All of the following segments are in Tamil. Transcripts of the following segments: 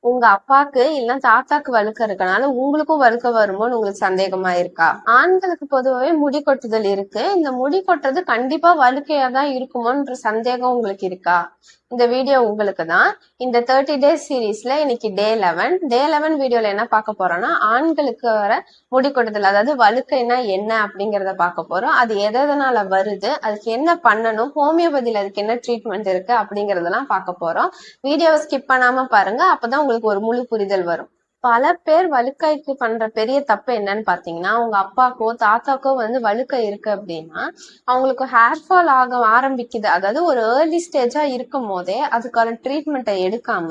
உங்க அப்பாக்கு இல்ல தாத்தாக்கு வழுக்க இருக்கனால உங்களுக்கும் வழுக்க வருமோன்னு உங்களுக்கு சந்தேகமா இருக்கா? ஆண்களுக்கு பொதுவாவே முடி கொட்டுதல் இருக்கு. இந்த முடி கொட்டுறது கண்டிப்பா வழுக்கையா தான் இருக்குமோன்ற சந்தேகம் உங்களுக்கு இருக்கா? இந்த வீடியோ உங்களுக்கு தான். இந்த 30 டேஸ் சீரீஸ்ல இன்னைக்கு டே 11 வீடியோல என்ன பார்க்க போறோம்னா, ஆண்களுக்கு வர முடி கொட்டுதல், அதாவது வழுக்கைனா என்ன அப்படிங்கறத பார்க்க போறோம். அது எதனால வருது, அதுக்கு என்ன பண்ணணும், ஹோமியோபதியில அதுக்கு என்ன ட்ரீட்மெண்ட் இருக்கு அப்படிங்கறதெல்லாம் பார்க்க போறோம். வீடியோவை ஸ்கிப் பண்ணாம பாருங்க, அப்பதான் உங்களுக்கு ஒரு முழு புரிதல் வரும். பல பேர் வழுக்கைக்கு பண்ற பெரிய தப்பு என்னன்னு பாத்தீங்கன்னா, உங்க அப்பாக்கோ தாத்தாக்கோ வழுக்கை இருக்கு அப்படின்னா அவங்களுக்கு ஹேர் ஃபால் ஆக ஆரம்பிக்குது, அதாவது ஒரு ஏர்லி ஸ்டேஜா இருக்கும் போதே அதுக்கான ட்ரீட்மெண்ட்டை எடுக்காம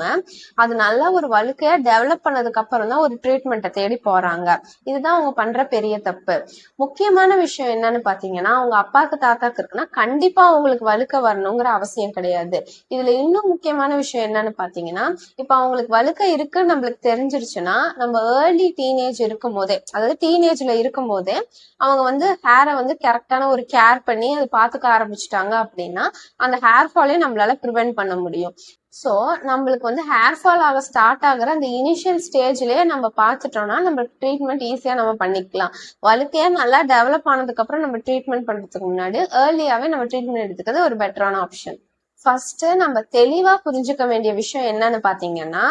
அது நல்லா ஒரு வழுக்கையா டெவலப் பண்ணதுக்கு அப்புறம் தான் ஒரு ட்ரீட்மெண்ட்டை தேடி போறாங்க. இதுதான் அவங்க பண்ற பெரிய தப்பு. முக்கியமான விஷயம் என்னன்னு பாத்தீங்கன்னா, அவங்க அப்பாக்கு தாத்தாக்கு இருக்குன்னா கண்டிப்பா அவங்களுக்கு வழுக்க வரணுங்கிற அவசியம் கிடையாது. இதுல இன்னும் முக்கியமான விஷயம் என்னன்னு பாத்தீங்கன்னா, இப்ப அவங்களுக்கு வழுக்கை இருக்குன்னு நம்மளுக்கு தெரிஞ்சிருச்சுன்னா, நம்ம ஏர்லி டீனேஜ் இருக்கும் போதே, அதாவது டீனேஜ்ல இருக்கும் போதே அவங்க ஹேரை கரெக்டான ஒரு கேர் பண்ணி அதை பாத்துக்க ஆரம்பிச்சுட்டாங்க அப்படின்னா அந்த ஹேர் ஃபாலையும் நம்மளால ப்ரிவென்ட் பண்ண முடியும். சோ நம்மளுக்கு ஹேர் ஃபால் ஆக ஸ்டார்ட் ஆகுற அந்த இனிஷியல் ஸ்டேஜ்லயே நம்ம பார்த்துட்டோம்னா நம்ம ட்ரீட்மெண்ட் ஈஸியா நம்ம பண்ணிக்கலாம். வழுக்கையா நல்லா டெவலப் ஆனதுக்கு அப்புறம் நம்ம ட்ரீட்மெண்ட் பண்றதுக்கு முன்னாடி ஏர்லியாவே நம்ம ட்ரீட்மெண்ட் எடுத்துக்கிறது ஒரு பெட்டரான ஆப்ஷன். ஃபர்ஸ்ட் நம்ம தெளிவா புரிஞ்சுக்க வேண்டிய விஷயம் என்னன்னு பாத்தீங்கன்னா,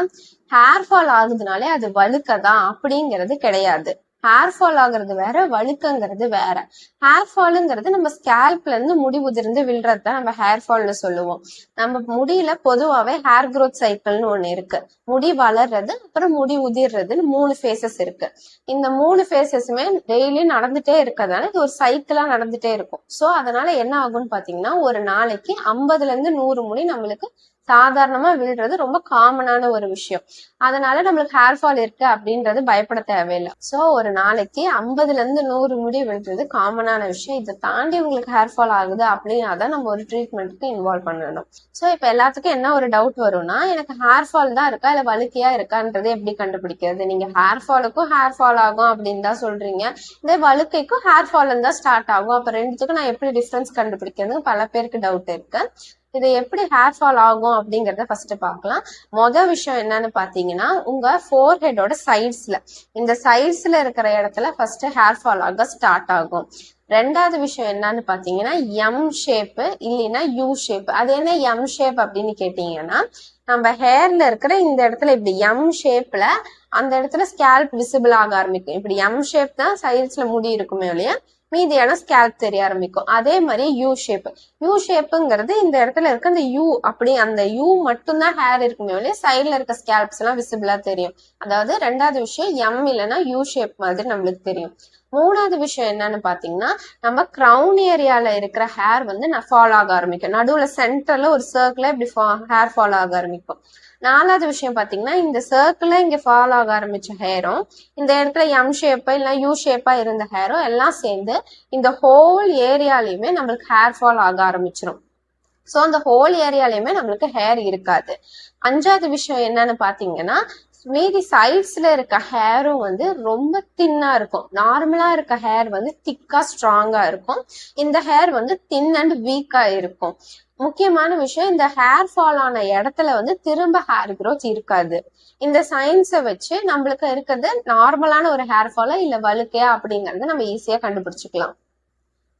ஹேர் ஃபால் ஆகுதுனாலே அது வழுக்கதான் அப்படிங்கிறது கிடையாது. ஹேர் ஃபால் ஆகுறது வேற, வழுக்கங்கிறது வேற. ஹேர் ஃபாலுங்கிறது நம்ம ஸ்கேல்ப்ல இருந்து முடி உதிர்ந்து விழுறதுதான் நம்ம ஹேர் ஃபால்னு சொல்லுவோம். நம்ம முடியில பொதுவாவே ஹேர் க்ரோத் சைக்கிள்னு ஒண்ணு இருக்கு. முடி வளர்றது அப்புறம் முடி உதிர்றதுன்னு 3 ஃபேசஸ் இருக்கு. இந்த 3 ஃபேசஸுமே டெய்லி நடந்துட்டே இருக்கறதால இது ஒரு சைக்கிளா நடந்துட்டே இருக்கும். சோ அதனால என்ன ஆகும்னு பாத்தீங்கன்னா, ஒரு நாளைக்கு 50ல இருந்து 100 முடி நம்மளுக்கு சாதாரணமா விழுறது ரொம்ப காமனான ஒரு விஷயம். அதனால நம்மளுக்கு ஹேர் ஃபால் இருக்கு அப்படின்றது பயப்பட தேவையில்லை. சோ ஒரு நாளைக்கு 50ல இருந்து 100 முடி விழுறது காமனான விஷயம். இதை தாண்டி உங்களுக்கு ஹேர் ஃபால் ஆகுது அப்படின்னாதான் நம்ம ஒரு ட்ரீட்மெண்ட்டுக்கு இன்வால்வ் பண்ணணும். சோ இப்ப எல்லாத்துக்கும் என்ன ஒரு டவுட் வரும்னா, எனக்கு ஹேர் ஃபால் தான் இருக்கா இல்ல வழுக்கையா இருக்கான்றது எப்படி கண்டுபிடிக்கிறது? நீங்க ஹேர் ஃபாலுக்கும் ஹேர் ஃபால் ஆகும் அப்படின்னு தான் சொல்றீங்க, இதே வழுக்கைக்கும் ஹேர் ஃபால் தான் ஸ்டார்ட் ஆகும், அப்ப ரெண்டுத்துக்கும் நான் எப்படி டிஃபரன்ஸ் கண்டுபிடிக்கிறது பல பேருக்கு டவுட் இருக்கு. இது எப்படி ஹேர் ஃபால் ஆகும் அப்படிங்கறத ஃபர்ஸ்ட் பார்க்கலாம். மொதல் விஷயம் என்னன்னு பாத்தீங்கன்னா, உங்க ஃபோர்ஹெட்டோட சைட்ஸ்ல, இந்த சைட்ஸ்ல இருக்கிற இடத்துல ஃபர்ஸ்ட் ஹேர் ஃபால் ஆக ஸ்டார்ட் ஆகும். ரெண்டாவது விஷயம் என்னன்னு பாத்தீங்கன்னா, எம் ஷேப்பு இல்லைன்னா யூ ஷேப். அது என்ன எம் ஷேப் அப்படின்னு கேட்டீங்கன்னா, நம்ம ஹேர்ல இருக்கிற இந்த இடத்துல இப்படி எம் ஷேப்ல அந்த இடத்துல ஸ்கேல்ப் விசிபிள் ஆக ஆரம்பிக்கும். இப்படி எம் ஷேப் தான் சைட்ஸ்ல முடி இருக்குமே இல்லையா, மீதியான ஸ்கேல்ப் தெரிய ஆரம்பிக்கும். அதே மாதிரி யூ ஷேப். யூ ஷேப்புங்கிறது இந்த இடத்துல இருக்க அந்த யூ, அப்படி அந்த யூ மட்டும்தான் ஹேர் இருக்குமே இல்லையா, சைட்ல இருக்க ஸ்கேல்ப்ஸ் எல்லாம் விசிபிளா தெரியும். அதாவது ரெண்டாவது விஷயம் எம் இல்லைன்னா யூ ஷேப் மாதிரி நம்மளுக்கு தெரியும். மூணாவது விஷயம் என்னன்னு பாத்தீங்கன்னா, நம்ம கிரவுன் ஏரியால இருக்கிற ஹேர் ஃபால் ஆக ஆரம்பிக்கும். நடுவுல சென்டர்ல ஒரு சர்க்கிள இப்படி ஹேர் ஃபால் ஆக ஆரம்பிக்கும். நாலாவது விஷயம் பாத்தீங்கன்னா, இந்த சர்க்கிள இங்க ஃபால் ஆக ஆரம்பிச்ச ஹேரும் இந்த இடத்துல எம் ஷேப்பா இல்ல யூ ஷேப்பா இருந்த ஹேரும் எல்லாம் சேர்ந்து இந்த ஹோல் ஏரியாலையுமே நம்மளுக்கு ஹேர் ஃபால் ஆக ஆரம்பிச்சிடும். சோ அந்த ஹோல் ஏரியாலையுமே நம்மளுக்கு ஹேர் இருக்காது. அஞ்சாவது விஷயம் என்னன்னு பாத்தீங்கன்னா, மீதி சைட்ஸ்ல இருக்க ஹேரும் ரொம்ப தின்னா இருக்கும். நார்மலா இருக்க ஹேர் திக்கா ஸ்ட்ராங்கா இருக்கும். இந்த ஹேர் தின் அண்ட் வீக்கா இருக்கும். முக்கியமான விஷயம், இந்த ஹேர் ஃபால் ஆன இடத்துல திரும்ப ஹேர் க்ரோத் இருக்காது. இந்த சயின்ஸை வச்சு நம்மளுக்கு இருக்கிறது நார்மலான ஒரு ஹேர் ஃபாலா இல்ல வழுக்கையா அப்படிங்கறத நம்ம ஈஸியா கண்டுபிடிச்சுக்கலாம்.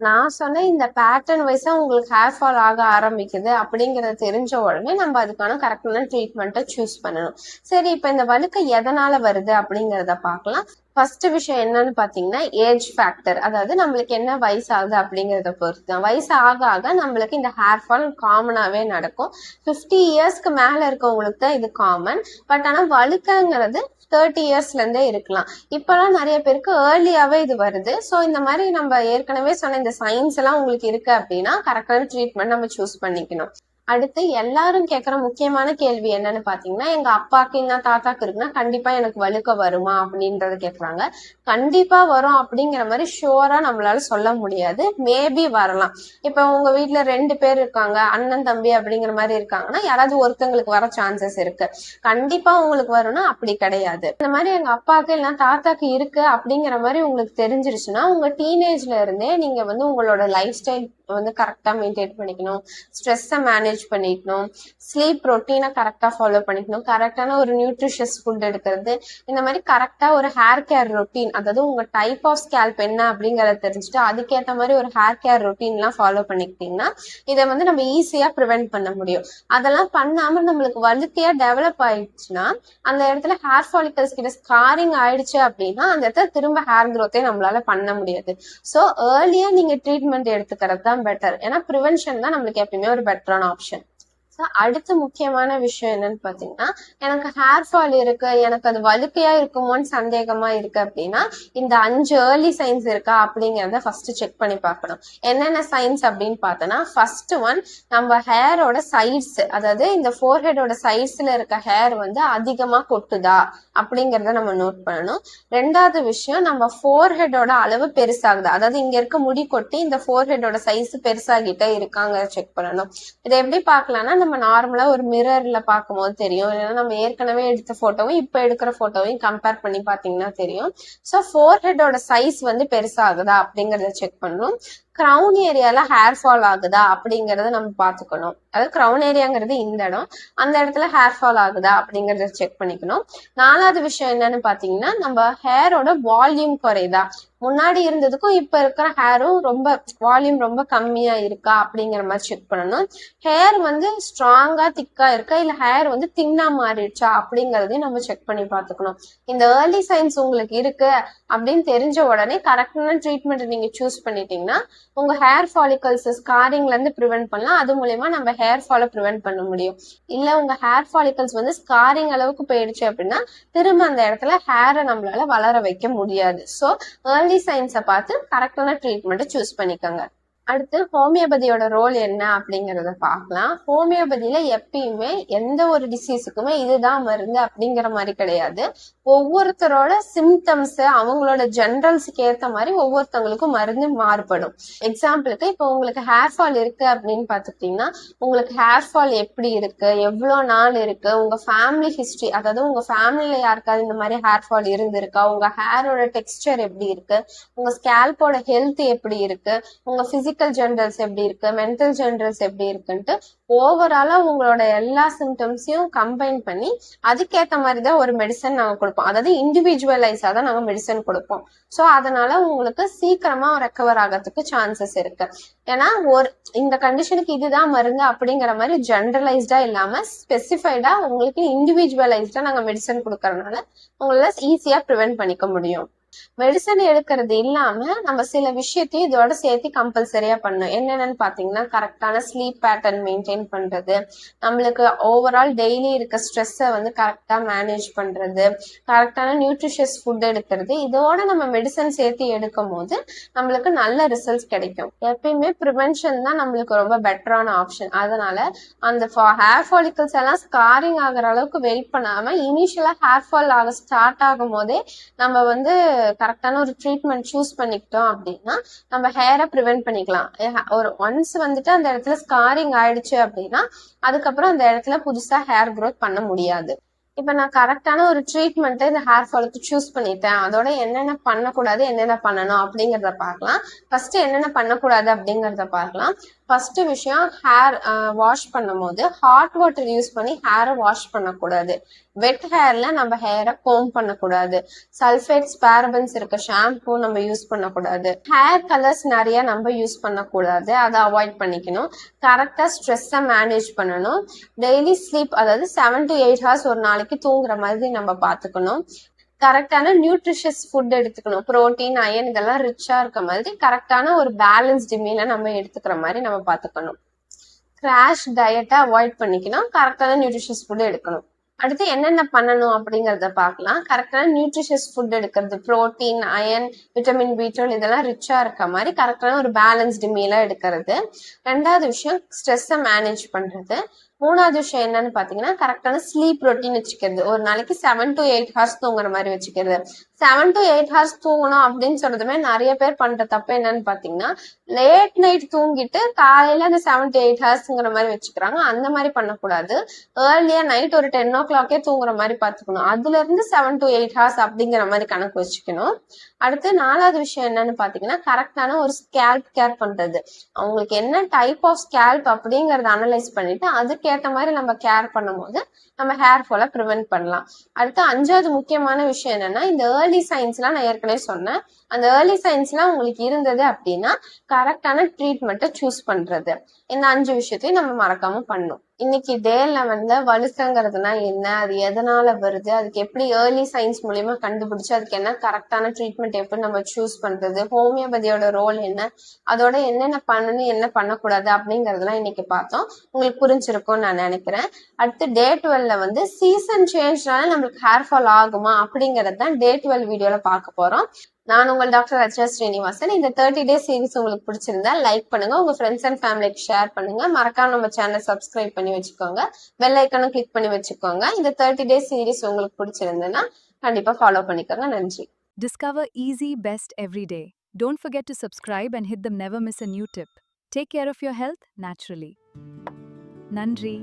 நான் சொன்ன இந்த பேட்டர்ன் வைஸா உங்களுக்கு ஹேர் ஃபால் ஆக ஆரம்பிக்குது அப்படிங்கறத தெரிஞ்ச உடனே நம்ம அதுக்கான கரெக்டான ட்ரீட்மெண்ட்டை சூஸ் பண்ணணும். சரி, இப்ப இந்த வழுக்கை எதனால வருது அப்படிங்கறத பார்க்கலாம். ஃபர்ஸ்ட் விஷயம் என்னன்னு பாத்தீங்கன்னா, ஏஜ் ஃபேக்டர். அதாவது நம்மளுக்கு என்ன வயசு ஆகுது அப்படிங்கறத பொறுத்து தான். வயசு ஆக ஆக நம்மளுக்கு இந்த ஹேர் ஃபால் காமனாவே நடக்கும். 50 இயர்ஸ்க்கு மேல இருக்கவங்களுக்கு தான் இது காமன். பட் ஆனா வழுக்கைங்கிறது 30 இயர்ஸ்ல இருந்தே இருக்கலாம். இப்பெல்லாம் நிறைய பேருக்கு ஏர்லியாவே இது வருது. சோ இந்த மாதிரி நம்ம ஏற்கனவே சொன்ன இந்த சயின்ஸ் எல்லாம் உங்களுக்கு இருக்கு அப்படின்னா கரெக்டான ட்ரீட்மெண்ட் நம்ம சூஸ் பண்ணிக்கணும். அடுத்து எல்லாரும் கேக்குற முக்கியமான கேள்வி என்னன்னு பாத்தீங்கன்னா, எங்க அப்பாக்கு இல்ல தாத்தாக்கு இருக்குன்னா கண்டிப்பா எனக்கு வழுக்க வருமா அப்படின்றத கேக்குறாங்க. கண்டிப்பா வரும் அப்படிங்கிற மாதிரி ஷுவரா நம்மளால சொல்ல முடியாது. மேபி வரலாம். இப்ப உங்க வீட்டுல 2 பேர் இருக்காங்க, அண்ணன் தம்பி அப்படிங்கிற மாதிரி இருக்காங்கன்னா யாராவது ஒருத்தங்களுக்கு வர சான்சஸ் இருக்கு. கண்டிப்பா உங்களுக்கு வரும்னா அப்படி கிடையாது. இந்த மாதிரி எங்க அப்பாக்கு இல்ல தாத்தாக்கு இருக்கு அப்படிங்கிற மாதிரி உங்களுக்கு தெரிஞ்சிருச்சுன்னா, உங்க டீனேஜ்ல இருந்தே நீங்க உங்களோட லைஃப் ஸ்டைல் வந்து கரெக்டா மெயின்டைன் பண்ணிக்கணும், ஸ்ட்ரெஸ்ஸை மேனேஜ் பண்ணிக்கணும், ஸ்லீப் ரொட்டீனை கரெக்டா ஃபாலோ பண்ணிக்கணும், கரெக்டான ஒரு நியூட்ரிஷியஸ் ஃபுட் எடுக்கிறது, இந்த மாதிரி கரெக்டா ஒரு ஹேர் கேர் ரொட்டீன், அதாவது உங்க டைப் ஆஃப் ஸ்கேல்ப் என்ன அப்படிங்கறத தெரிஞ்சுட்டு அதுக்கேற்ற மாதிரி ஒரு ஹேர் கேர் ரொட்டீன்லாம் ஃபாலோ பண்ணிக்கிட்டீங்கன்னா இதை வந்து நம்ம ஈஸியா ப்ரிவென்ட் பண்ண முடியும். அதெல்லாம் பண்ணாம நம்மளுக்கு வழுக்கையா டெவலப் ஆயிடுச்சுன்னா அந்த இடத்துல ஹேர் ஃபாலிகல்ஸ் கிட்ட ஸ்காரிங் ஆயிடுச்சு அப்படின்னா அந்த இடத்துல திரும்ப ஹேர் க்ரோத்தே நம்மளால பண்ண முடியாது. ஸோ ஏர்லியா நீங்க ட்ரீட்மெண்ட் எடுத்துக்கிறது தான் பெட்டர். ஏன்னா ப்ரிவென்ஷன் தான் நம்மளுக்கு எப்பயுமே ஒரு பெட்டரான ஆப்ஷன். அடுத்த முக்கியமான விஷயம் என்னன்னு பாத்தீங்கன்னா, எனக்கு ஹேர் ஃபால் இருக்கு, எனக்கு அது வழுக்கையா இருக்குமோன்னு சந்தேகமா இருக்கு அப்படின்னா இந்த 5 ஏர்லி சைன்ஸ் இருக்கா அப்படிங்கறத ஃபர்ஸ்ட் செக் பண்ணி பார்க்கணும். என்னென்ன சைன்ஸ் அப்படின்னு பார்த்தோன்னா, ஃபர்ஸ்ட் ஒன், நம்ம ஹேரோட சைட்ஸ், அதாவது இந்த ஃபோர்ஹெடோட சைட்ஸ்ல இருக்க ஹேர் வந்து அதிகமா கொட்டுதா அப்படிங்கறத நம்ம நோட் பண்ணணும். ரெண்டாவது விஷயம், நம்ம ஃபோர்ஹெடோட அளவு பெருசாகுதா, அதாவது இங்க இருக்க முடி கொட்டி இந்த ஃபோர்ஹெடோட சைஸ் பெருசாகிட்டே இருக்காங்க செக் பண்ணணும். இதை எப்படி பார்க்கலாம்னா, நம்ம நார்மலா ஒரு மிரர்ல பார்க்கும்போது தெரியும், இல்லைன்னா நம்ம ஏற்கனவே எடுத்த போட்டோவும் இப்ப எடுக்கிற போட்டோவையும் கம்பேர் பண்ணி பாத்தீங்கன்னா தெரியும். ஸோ ஃபோர்ஹெடோட சைஸ் வந்து பெருசாகுதா அப்படிங்கறத செக் பண்ணணும். கிரவுன் ஏரியால ஹேர் ஃபால் ஆகுதா அப்படிங்கறத நம்ம பாத்துக்கணும். அதாவது கிரவுன் ஏரியாங்கிறது இந்த இடம், அந்த இடத்துல ஹேர் ஃபால் ஆகுதா அப்படிங்கறத செக் பண்ணிக்கணும். 4வது விஷயம் என்னன்னு பாத்தீங்கன்னா, நம்ம ஹேரோட வால்யூம் குறையுதா, முன்னாடி இருந்ததுக்கும் இப்ப இருக்கிற ஹேரும் ரொம்ப வால்யூம் ரொம்ப கம்மியா இருக்கா அப்படிங்கிற மாதிரி செக் பண்ணணும். ஹேர் வந்து ஸ்ட்ராங்கா திக்கா இருக்கா, இல்ல ஹேர் வந்து தின்னா மாறிடுச்சா அப்படிங்கறதையும் நம்ம செக் பண்ணி பாத்துக்கணும். இந்த ஏர்லி சைன்ஸ் உங்களுக்கு இருக்கு அப்படின்னு தெரிஞ்ச உடனே கரெக்டான ட்ரீட்மெண்ட் நீங்க சூஸ் பண்ணிட்டீங்கன்னா உங்க ஹேர் ஃபாலிகல்ஸ் ஸ்காரிங்ல இருந்து ப்ரிவென்ட் பண்ணலாம். அது மூலயமா நம்ம ஹேர் ஃபாலை ப்ரிவென்ட் பண்ண முடியும். இல்ல உங்க ஹேர் ஃபாலிகல்ஸ் வந்து ஸ்காரிங் அளவுக்கு போயிடுச்சு அப்படின்னா திரும்ப அந்த இடத்துல ஹேரை நம்மளால வளர வைக்க முடியாது. ஸோ ஏர்லி சைன்ஸை பார்த்து கரெக்டான ட்ரீட்மெண்ட்டை சூஸ் பண்ணிக்கோங்க. அடுத்து ஹோமியோபதியோட ரோல் என்ன அப்படிங்கறத பார்க்கலாம். ஹோமியோபதியில எப்பயுமே எந்த ஒரு டிசீஸுக்குமே இதுதான் மருந்து அப்படிங்கிற மாதிரி கிடையாது. ஒவ்வொருத்தரோட சிம்டம்ஸ், அவங்களோட ஜெனரல்ஸுக்கு ஏற்ற மாதிரி ஒவ்வொருத்தவங்களுக்கும் மருந்து மாறுபடும். எக்ஸாம்பிளுக்கு இப்போ உங்களுக்கு ஹேர் ஃபால் இருக்கு அப்படின்னு பார்த்துக்கிட்டீங்கன்னா உங்களுக்கு ஹேர் ஃபால் எப்படி இருக்கு, எவ்வளோ நாள் இருக்கு, உங்க ஃபேமிலி ஹிஸ்டரி, அதாவது உங்க ஃபேமிலியில யாருக்காவது இந்த மாதிரி ஹேர் ஃபால் இருந்திருக்கா, உங்க ஹேரோட டெக்ஸ்டர் எப்படி இருக்கு, உங்க ஸ்கேல்போட ஹெல்த் எப்படி இருக்கு, உங்க பிசிக்கல் ஜெனரல்ஸ் எப்படி இருக்கு, மென்டல் ஜெனரல்ஸ் எப்படி இருக்குன்ட்டு ஓவராலா உங்களோட எல்லா சிம்டம்ஸையும் கம்பைன் பண்ணி அதுக்கேற்ற மாதிரி தான் ஒரு மெடிசன் நாங்க கொடுப்போம். அதாவது இண்டிவிஜுவலைஸா தான் நாங்க மெடிசன் கொடுப்போம். ஸோ அதனால உங்களுக்கு சீக்கிரமா ரெக்கவர் ஆகிறதுக்கு சான்சஸ் இருக்கு. ஏன்னா இந்த கண்டிஷனுக்கு இதுதான் மருந்து அப்படிங்கிற மாதிரி ஜெனரலைஸ்டா இல்லாம ஸ்பெசிஃபைடா உங்களுக்கு இண்டிவிஜுவலைஸ்டா நாங்க மெடிசன் கொடுக்கறதுனால உங்களால ஈஸியா ப்ரிவென்ட் பண்ணிக்க முடியும். மெடிசன் எடுக்கிறது இல்லாம நம்ம சில விஷயத்தையும் இதோட சேர்த்து கம்பல்சரியா பண்ணணும். என்னென்னு பாத்தீங்கன்னா, கரெக்டான ஸ்லீப் பேட்டர்ன் மெயின்டைன் பண்றது, நம்மளுக்கு ஓவரால் டெய்லி இருக்க ஸ்ட்ரெஸ்ஸை வந்து கரெக்டா மேனேஜ் பண்றது, கரெக்டான நியூட்ரிஷியஸ் ஃபுட் எடுக்கிறது, இதோட நம்ம மெடிசன் சேர்த்து எடுக்கும் போது நம்மளுக்கு நல்ல ரிசல்ட்ஸ் கிடைக்கும். எப்பயுமே ப்ரிவென்ஷன் தான் நம்மளுக்கு ரொம்ப பெட்டரான ஆப்ஷன். அதனால அந்த ஹேர் ஃபாலிகல்ஸ் எல்லாம் ஸ்காரிங் ஆகிற அளவுக்கு வெயிட் பண்ணாம இனிஷியலா ஹேர் ஃபால் ஆக ஸ்டார்ட் ஆகும் போதே நம்ம வந்து கரெக்டான ஒரு ட்ரீட்மெண்ட் சூஸ் பண்ணிக்கிட்டோம் அப்படின்னா நம்ம ஹேரை ப்ரிவென்ட் பண்ணிக்கலாம். ஒரு ஒன்ஸ் வந்துட்டு அந்த இடத்துல ஸ்காரிங் ஆயிடுச்சு அப்படின்னா அதுக்கப்புறம் அந்த இடத்துல புதுசா ஹேர் க்ரோத் பண்ண முடியாது. இப்ப நான் கரெக்டான ஒரு ட்ரீட்மெண்ட்டை இந்த ஹேர் ஃபாலுக்கு சூஸ் பண்ணிட்டேன், அதோட என்னென்ன பண்ணக்கூடாது என்னென்ன பண்ணணும் அப்படிங்கிறத பார்க்கலாம். ஃபர்ஸ்ட் என்னென்ன பண்ணக்கூடாது அப்படிங்கிறத பார்க்கலாம். ஃபர்ஸ்ட் விஷயம், ஹேர் வாஷ் பண்ணும் போது ஹாட் வாட்டர் யூஸ் பண்ணி ஹேரை வாஷ் பண்ணக்கூடாது. வெட் ஹேர்ல நம்ம ஹேரை கோம் பண்ணக்கூடாது. சல்ஃபேட்ஸ், பேரபன்ஸ் இருக்க ஷாம்பூ நம்ம யூஸ் பண்ணக்கூடாது. ஹேர் கலர்ஸ் நிறைய நம்ம யூஸ் பண்ணக்கூடாது, அதை அவாய்ட் பண்ணிக்கணும். கரெக்டா ஸ்ட்ரெஸ்ஸை மேனேஜ் பண்ணணும். டெய்லி ஸ்லீப், அதாவது 7 to 8 hours ஒரு நாளைக்கு தூங்குற மாதிரி நம்ம பார்த்துக்கணும். கரெக்டான நியூட்ரிஷியஸ் ஃபுட் எடுத்துக்கணும். புரோட்டீன், அயன் இதெல்லாம் ரிச்சா இருக்க மாதிரி கரெக்டான ஒரு பேலன்ஸ்டு மீலை நம்ம எடுத்துக்கிற மாதிரி நம்ம பார்த்துக்கணும். கிராஷ் டயட்டை அவாய்ட் பண்ணிக்கணும். கரெக்டான நியூட்ரிஷியஸ் ஃபுட் எடுக்கணும். அடுத்து என்னென்ன பண்ணணும் அப்படிங்கறத பார்க்கலாம். கரெக்டான நியூட்ரிஷியஸ் ஃபுட் எடுக்கிறது, புரோட்டீன், அயன், விட்டமின் B12 இதெல்லாம் ரிச்சா இருக்க மாதிரி கரெக்டான ஒரு பேலன்ஸ்டு மீலா எடுக்கிறது. ரெண்டாவது விஷயம், ஸ்ட்ரெஸ்ஸை மேனேஜ் பண்றது. 3வது விஷயம் என்னன்னு பாத்தீங்கன்னா கரெக்டான ஸ்லீப் ரொட்டீன் வச்சுக்கிறது. ஒரு நாளைக்கு 7 to 8 ஹார்ஸ் தூங்குற மாதிரி வச்சுக்கிறது. 7 to 8 ஹார்ஸ் தூங்கணும் அப்படின்னு சொல்றதுமே நிறைய பேர் பண்ற தப்பு என்னன்னு பாத்தீங்கன்னா லேட் நைட் தூங்கிட்டு காலையில அந்த 7 to 8 ஹார்ஸ்ங்கிற மாதிரி வச்சுக்கிறாங்க. அந்த மாதிரி பண்ணக்கூடாது. ஏர்லியா நைட் ஒரு 10 o'clockே தூங்குற மாதிரி பாத்துக்கணும். அதுல இருந்து 7 to 8 ஹார்ஸ் அப்படிங்கிற மாதிரி கணக்கு வச்சுக்கணும். அடுத்து 4வது விஷயம் என்னன்னு பாத்தீங்கன்னா கரெக்டான ஒரு ஸ்கேல்ப் கேர் பண்றது. அவங்களுக்கு என்ன டைப் ஆஃப் ஸ்கேல்ப் அப்படிங்கறத அனலைஸ் பண்ணிட்டு அதுக்கேற்ற மாதிரி நம்ம கேர் பண்ணும்போது நம்ம ஹேர் ஃபாலை ப்ரிவென்ட் பண்ணலாம். அடுத்து 5வது முக்கியமான விஷயம் என்னன்னா இந்த ஏர்லி சைன்ஸ்லாம் நான் ஏற்கனவே சொன்னேன். அந்த ஏர்லி சைன்ஸ்லாம் உங்களுக்கு இருந்தது அப்படின்னா கரெக்டான ட்ரீட்மெண்ட்டை சூஸ் பண்றது. இந்த 5 விஷயத்தையும் நம்ம மறக்காம பண்ணணும். இன்னைக்கு டே 11ல வழுக்கங்கிறதுனா என்ன, அது எதனால வருது, அதுக்கு எப்படி ஏர்லி சைன்ஸ் மூலியமா கண்டுபிடிச்சு அதுக்கு என்ன கரெக்டான ட்ரீட்மெண்ட் எப்படி நம்ம சூஸ் பண்றது, ஹோமியோபதியோட ரோல் என்ன, அதோட என்னென்ன பண்ணணும் என்ன பண்ணக்கூடாது அப்படிங்கறதெல்லாம் இன்னைக்கு பார்த்தோம். உங்களுக்கு புரிஞ்சிருக்கும்னு நான் நினைக்கிறேன். அடுத்து டே 12ல வந்து சீசன் சேஞ்ச்னால நம்மளுக்கு ஹேர் ஃபால் ஆகுமா அப்படிங்கறது தான் டே 12 வீடியோல பார்க்க போறோம். நான் உங்கள் டாக்டர் ரச்சனா ஸ்ரீனிவாசன். இந்த 30 டேஸ் சீரிஸ் உங்களுக்கு பிடிச்சிருந்தா லைக் பண்ணுங்க, உங்க ஃப்ரெண்ட்ஸ் அண்ட் ஃபேமிலிக்கு ஷேர் பண்ணுங்க, மறக்காம நம்ம சேனலை சப்ஸ்கிரைப் பண்ணி வச்சுக்கோங்க, பெல் ஐக்கனும் கிளிக் பண்ணி வச்சுக்கோங்க. இந்த 30 டேஸ் சீரிஸ் உங்களுக்கு பிடிச்சிருந்ததுன்னா கண்டிப்பா ஃபாலோ பண்ணிக்கோங்க. நன்றி. Discover easy best every day. Don't forget to subscribe and hit the never miss a new tip. Take care of your health naturally. Nandri.